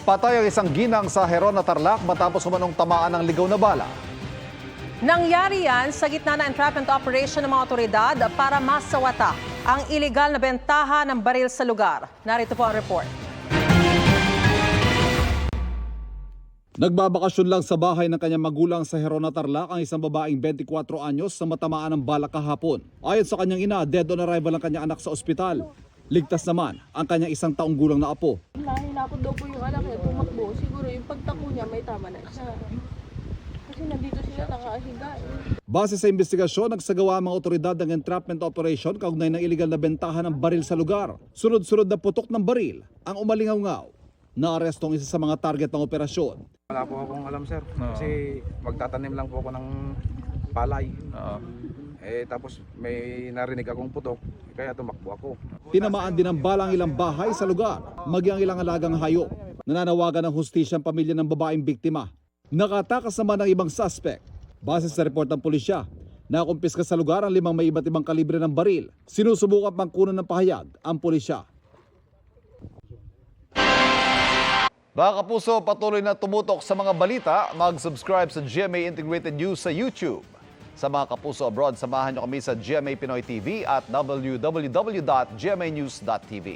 Patay ang isang ginang sa Heron na Tarlac matapos umanong tamaan ng ligaw na bala. Nangyari yan sa gitna ng entrapment operation ng mga otoridad para masawata ang iligal na bentahan ng baril sa lugar. Narito po ang report. Nagbabakasyon lang sa bahay ng kanyang magulang sa Heron na Tarlac ang isang babaeng 24 anyos na matamaan ng bala kahapon. Ayon sa kanyang ina, dead on arrival ang kanyang anak sa ospital. Ligtas naman ang kanyang 1 taong gulang na apo. Nahilakot daw po yung anak niya, tumakbo. Siguro yung pagtako niya may tama na siya. Kasi nandito sila nakahiga. Base sa investigasyon, nagsagawa ang mga otoridad ng entrapment operation kaugnay ng iligal na bentahan ng baril sa lugar. Sunod-sunod na putok ng baril ang umalingaw-ngaw. Naaresto ang isa sa mga target ng operasyon. Wala po akong alam, sir. Kasi magtatanim lang po ako ng palay. Tapos may narinig akong putok, kaya tumakbo ako. Tinamaan din ng bala ang ilang bahay sa lugar, maging ang ilang alagang hayop. Nananawagan ng hustisya ang pamilya ng babaeng biktima. Nakatakas naman ang ibang suspect. Base sa report ng pulisya, nakumpiska sa lugar ang 5 may iba't ibang kalibre ng baril. Sinusubukan pang kunan ng pahayag ang pulisya. Mga kapuso, patuloy na tumutok sa mga balita. Mag-subscribe sa GMA Integrated News sa YouTube. Sa mga kapuso abroad, samahan niyo kami sa GMA Pinoy TV at www.gmanews.tv.